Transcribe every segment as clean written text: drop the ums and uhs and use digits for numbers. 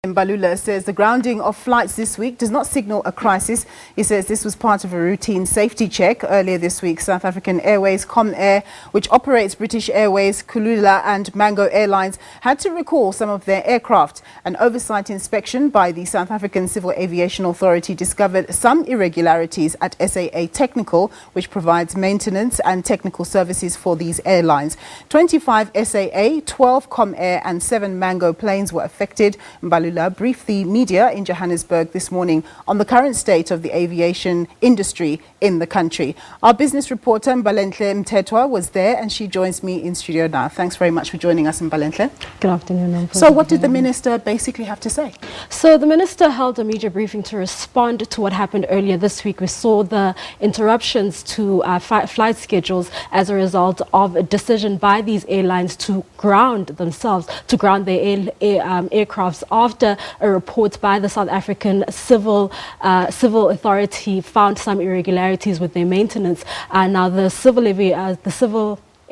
Mbalula says the grounding of flights this week does not signal a crisis. He says this was part of a routine safety check. Earlier this week, South African Airways, Comair, which operates British Airways, Kulula and Mango Airlines, had to recall some of their aircraft. An oversight inspection by the South African Civil Aviation Authority discovered some irregularities at SAA Technical, which provides maintenance and technical services for these airlines. 25 SAA, 12 Comair and 7 Mango planes were affected. Mbalula briefed the media in Johannesburg this morning on the current state of the aviation industry in the country. Our business reporter Mbalenhle Mthethwa was there and she joins me in studio now. Thanks very much for joining us, Mbalenhle. Good afternoon. So what did the minister basically have to say? So the minister held a media briefing to respond to what happened earlier this week. We saw the interruptions to flight schedules as a result of a decision by these airlines to ground themselves, to ground their aircrafts after a report by the South African Civil Authority found some irregularities with their maintenance. Now the Civil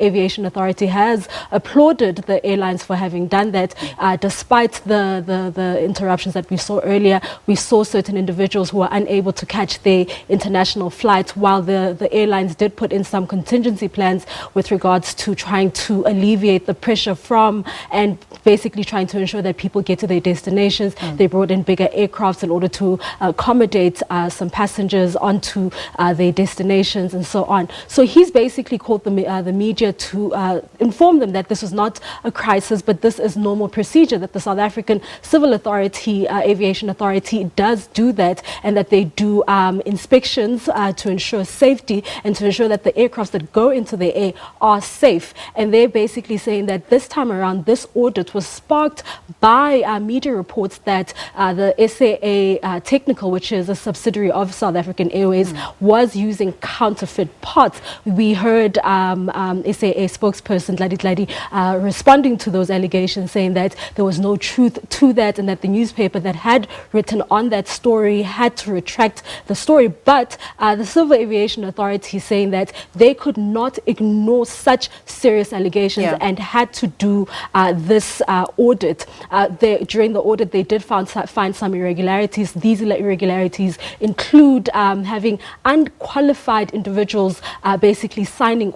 Aviation Authority has applauded the airlines for having done that. Despite the interruptions that we saw earlier, we saw certain individuals who were unable to catch their international flights, while the airlines did put in some contingency plans with regards to trying to alleviate the pressure from and basically trying to ensure that people get to their destinations. They brought in bigger aircrafts in order to accommodate some passengers onto their destinations and so on. So he's basically called the media to inform them that this was not a crisis, but this is normal procedure, that the South African Civil Authority, Aviation Authority does do that, and that they do inspections to ensure safety and to ensure that the aircrafts that go into the air are safe. And they're basically saying that this time around, this audit was sparked by media reports that the SAA Technical, which is a subsidiary of South African Airways, was using counterfeit parts. We heard SAA spokesperson Dladi responding to those allegations, saying that there was no truth to that and that the newspaper that had written on that story had to retract the story. But the Civil Aviation Authority is saying that they could not ignore such serious allegations and had to do this audit. During the audit, they did find some irregularities. These irregularities include having unqualified individuals basically signing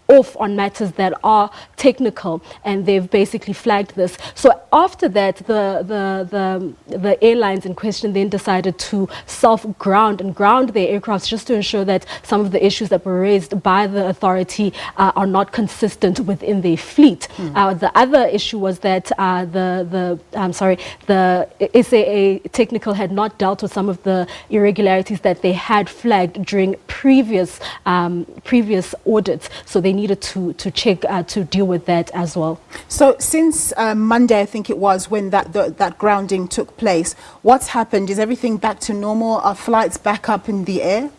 off on matters that are technical, and they've basically flagged this. So after that, the airlines in question then decided to self-ground and ground their aircrafts just to ensure that some of the issues that were raised by the authority are not consistent within their fleet. The other issue was that the SAA Technical had not dealt with some of the irregularities that they had flagged during previous audits. So they needed to check to deal with that as well. So since Monday, I think it was, when that grounding took place, what's happened? Is everything back to normal? Are flights back up in the air?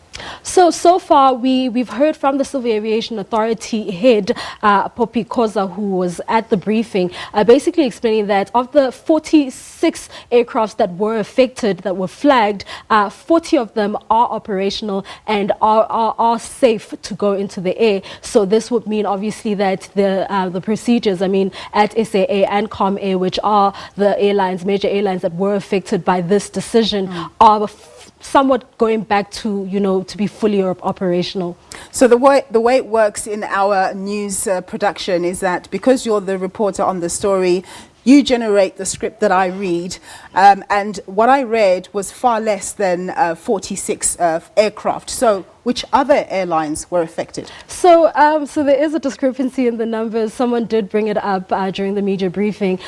So far, we've heard from the Civil Aviation Authority head, Poppy Koza, who was at the briefing, basically explaining that of the 46 aircrafts that were affected, that were flagged, 40 of them are operational and are safe to go into the air. So this would mean, obviously, that the procedures, at SAA and Comair, which are the airlines, major airlines that were affected by this decision, are somewhat going back to, to be fully operational. So the way it works in our news production is that because you're the reporter on the story, you generate the script that I read, and what I read was far less than 46 aircraft. So which other airlines were affected? So there is a discrepancy in the numbers. Someone did bring it up during the media briefing.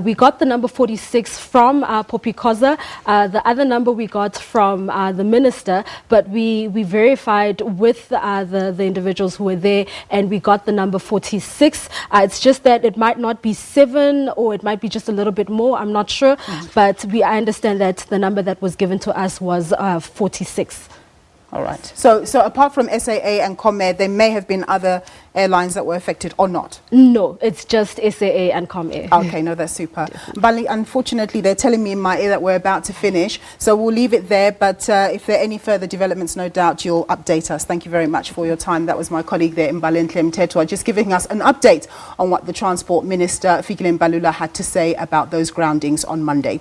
We got the number 46 from Poppy Koza. The other number we got from the minister, but we verified with the individuals who were there, and we got the number 46. It's just that it might not be 7, or it might be just a little bit more. I'm not sure, but I understand that the number that was given to us was 46. All right. So apart from SAA and Comair, there may have been other airlines that were affected or not? No, it's just SAA and Comair. Okay, no, that's super. Bali, unfortunately, they're telling me in my ear that we're about to finish, so we'll leave it there. But if there are any further developments, no doubt you'll update us. Thank you very much for your time. That was my colleague there, Mbalenhle Mthethwa, just giving us an update on what the Transport Minister, Fikile Mbalula, had to say about those groundings on Monday.